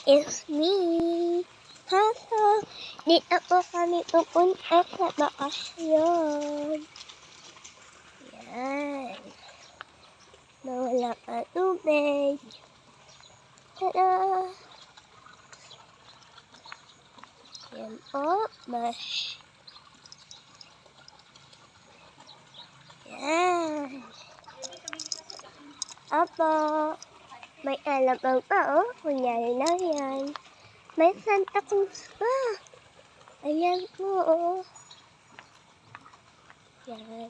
It's me. Kaso, dito po kami pupunta sa bakasyon. Yan. Nawala pa tubig. Tada! Yan po, bash. Yan. Opo. May alabang pa, oh. Kunyari lang yan. May Santa Cruz pa. Ayan po, oh. Yan.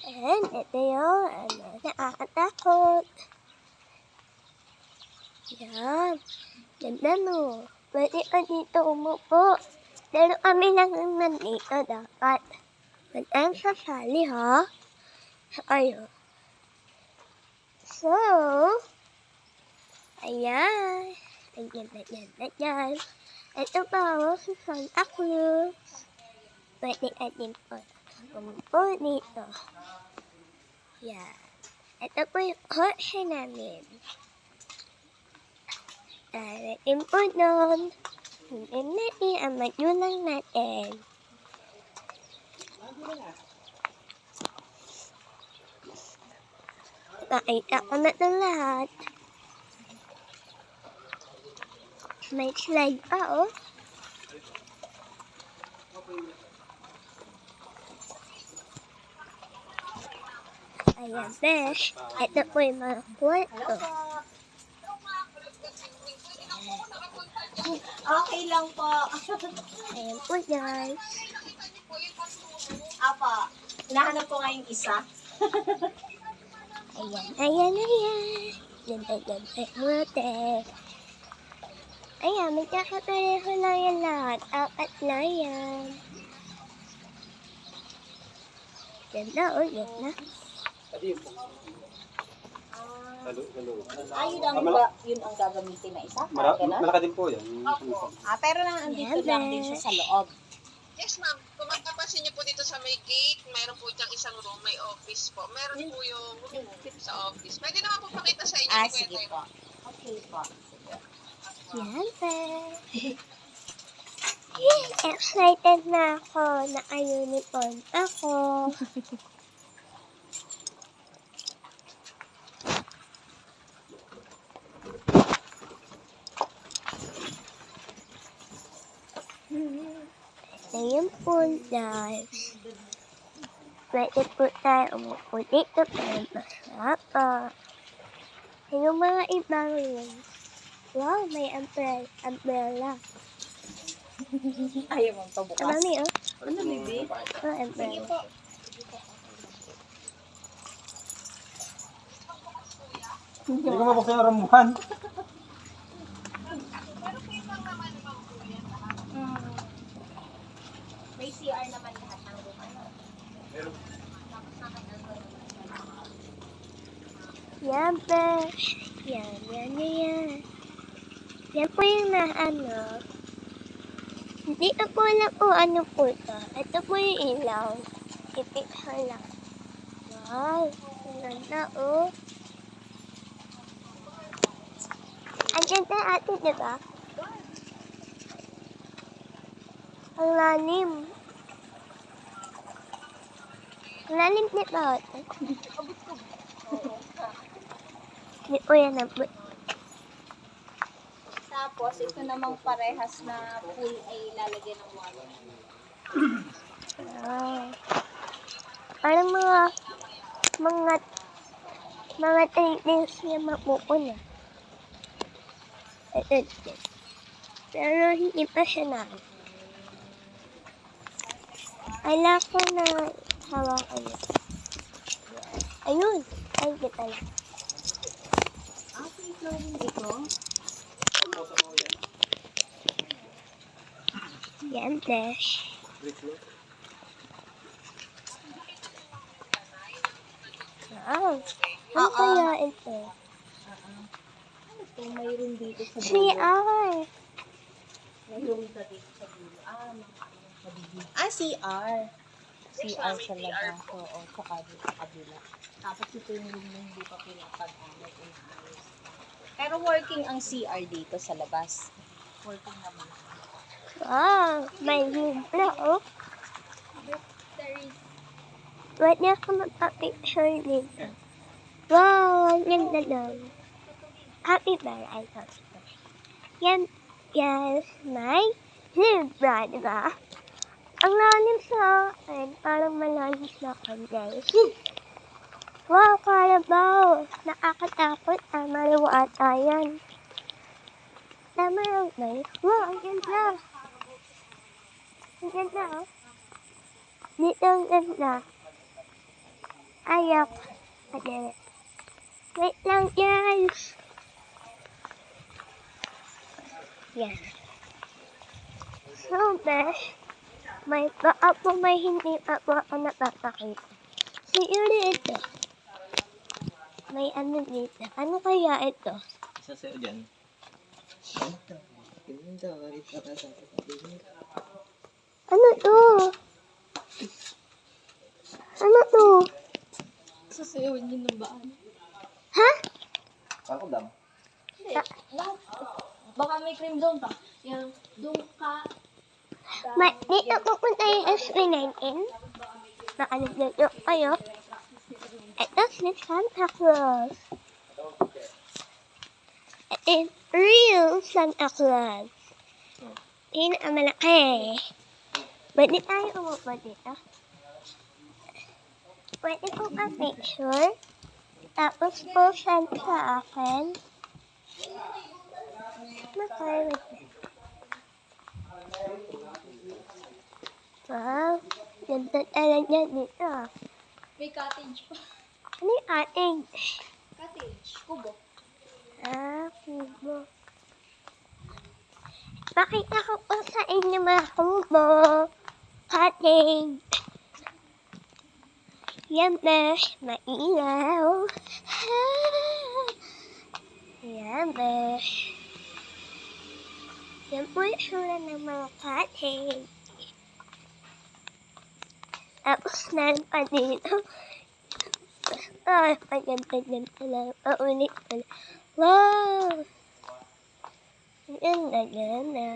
And ito yung nakakatakot. Yan. Ganda, no. Pwede ka dito umupo. Pero kami lang ang nandito dapat. Huwag ang sasali, ha? Ayun. So, ayan. Ayan. Ito pa ako si Santa Cruz. Pwede ka din po umupo dito. Yan. Ito po yung kotse namin. Darating po doon. Hindi natin ang magulang natin. Nakita ko na ito lahat. May slide pa, oh. Ayan, besh. Ito po yung mga kwarto. Okay lang po. Ayan po, guys. Apa, hinahanap ko nga yung isa. Ayan. Ganda. Mute. Ayan, magkakapareho lang yan lahat. Apat na yan. Ganda, oh. Ganda. Yun ang gagamitin na isa? Malaki din po yan. Opo. Pero andito lang din siya sa loob. Yes, ma'am. Kung magpapansin niyo po dito sa may gate, mayroon po diyang isang room, may office po. Meron po yung sa office. Pwede naman po pakita sa inyo. Sige po. Okay po. Yan, excited na ako. Naka-uniform ako. Ayan po, guys. Pwede po tayo umupo dito para masarap. Yung mga ibang rooms. Wow, may umbrella. Ayaw mong pabukas. Mami, oh. Ano, baby? Oh, umbrella. Hindi ko mabuksan yung rambuhan. May CR naman lahat ng room. Yan, besh. Yan. Yan po yung Hindi na po alam po ano po ito. Ito po yung ilaw. I-picture lang. Wow. Ang ganda, oh. Ang ganda ate, diba? Ang lalim. Ang lalim nito, ate. Hindi po yan ang Tapos, ito namang parehas na pool ay lalagyan ng water. Wow. Parang mga trainers na mapupuna. Ito. Pero hindi pa siya na. Ala ko na hawakan niya. Ayun. Ay, kita lang. Free flowing ito. Yan, besh. Wow. Ano kaya ito? Ito, mayroon dito sa dulo. CR. Mayroon dito sa dulo. CR. CR sa labas. Oo, tsaka dito sa kabila. Tapos ito yung room na hindi pa pinapag-alat. Pero working ang CR dito sa labas. Working naman. Wow, may libro, oh. Pwede ako magpa-picture dito. Wow, ang ganda lang. Happy birthday. Yan, yes, may libra, diba? Ang lalim sa akin, parang malalim sa akin, guys. Wow, Carabao! Nakakatakot, tama rin ata yan. Tama lang ba? Wow, ang ganda! Ang ganda, oh. Dito ang ganda. Ayak. Okay. Wait lang, guys. Yan. So, besh, may baka po may hindi pa po ako napapakita. See you later. May ano dito. Ano kaya ito? Isa sa'yo dyan. Ano to? Ano to? Sasayawan niyo ng baan. Ha? Ako dam. Baka may cream zone pa. Yung doon ka. Dito pupunta yung SB19. Baka nagluto kayo. Ito si Santa Claus. Ito yung real Santa Claus. Pinakamalaki. Pwede tayo umupo dito. Pwede po ka picture. Tapos po send sa akin. Makawit. Wow. Ganda talaga dito. May cottage pa. Ano yung ating? Cottage. Kubo. Kubo. Pakita ko po sa inyo mga kubo. Cottage. Yan besh, mailaw. Yan besh. Yan po yung sura ng mga cottage. Tapos meron pa dito. Ay, paganda lang. Paulit pa lang. Wow! Ganda.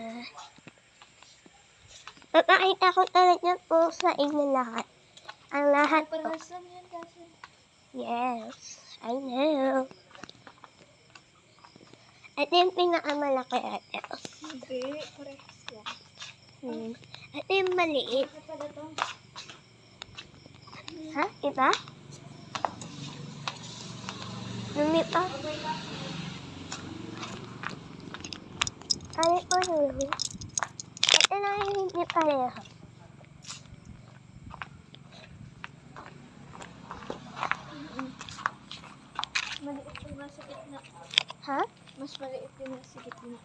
Papakita ko talaga po sa inyo lahat. Ang lahat po. Parehas lang yan kasi. Yes, I know. Ito yung pinakamalaki ate. Hindi, parehas lang. Ito yung maliit. Ito pala to. Ha? Iba? Lumi pa? Ano po yun? Ito na yung hindi pareho. Maliit yung nasa gitna. Ha? Mas maliit yung nasa gitna.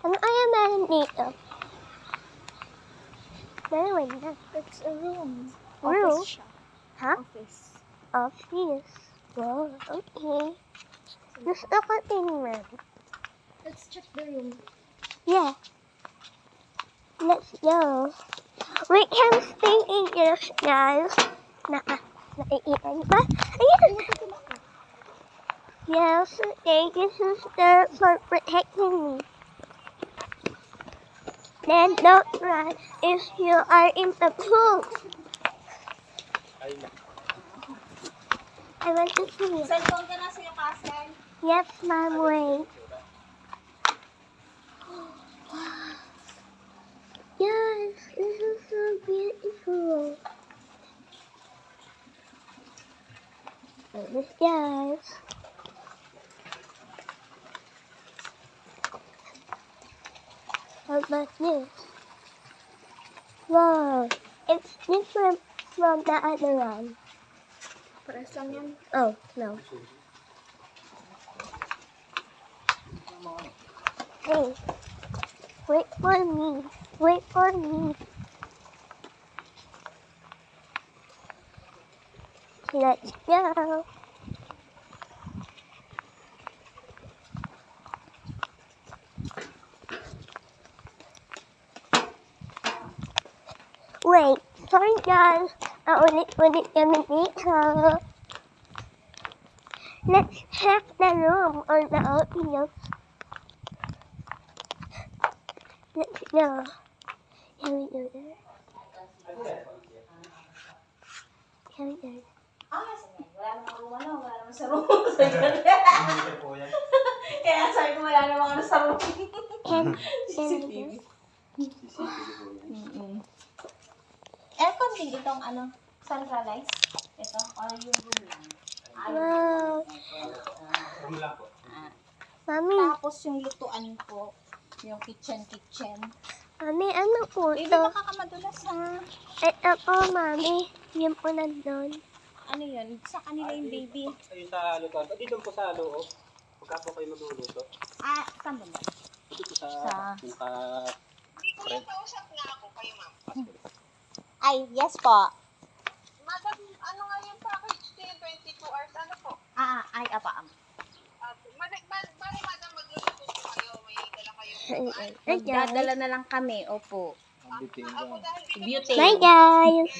Ano kaya meron dito? Meron na. It's a room. Room? Office siya. Ha? Office. Office. Wow, okay. Gusto ko tingnan. Let's check the room. Yeah. Let's go. We can stay in here, guys. Nakikita niyo ba? Ayan! Yes, thank you, sister, for protecting me. Then don't run if you are in the pool. I want to see you. Cellphone ka na sa iyo, Castle. Yes, Mom, wait. Yes, this is so beautiful. Yes. How about this? Wow, it's different from the other one. Parehas lang yan. Oh, no. Hey, wait for me. Wait for me. Let's go. dyan. Ulit-ulit kami dito. Let's check the room or the audience. Let's go. Can we do that? Can we do that? Ah, sige. Wala namang room, ano? Wala namang sa room. Kaya sabi ko wala namang ano sa room. Can we do that? Aircon din itong ano, centralized. Ito, or yung room lang. Wow. Mami, Tapos yung lutuan po, yung kitchen. mami, ano po Eh, di ito? makakamadulas ha. Ito po, mami. Yan po nandun. Ano yun? Sa kanila yung baby. Ayun sa lutuan. Dito po sa loob. Pagka po kayo magluluto. Ah, saan ba? Dito po sa Sa- Hindi ko lang kausap nga ako kayo, ma'am. Ay, yes po. Madam, ano nga yung package niya, 22 hours, ano po? Ay, apa. Madam, magluluto po kayo, may dala kayo. Ay, guys. Magdadala na lang kami, opo. Ang bitin Ako ba? dahil dito Beauty. Bye, guys.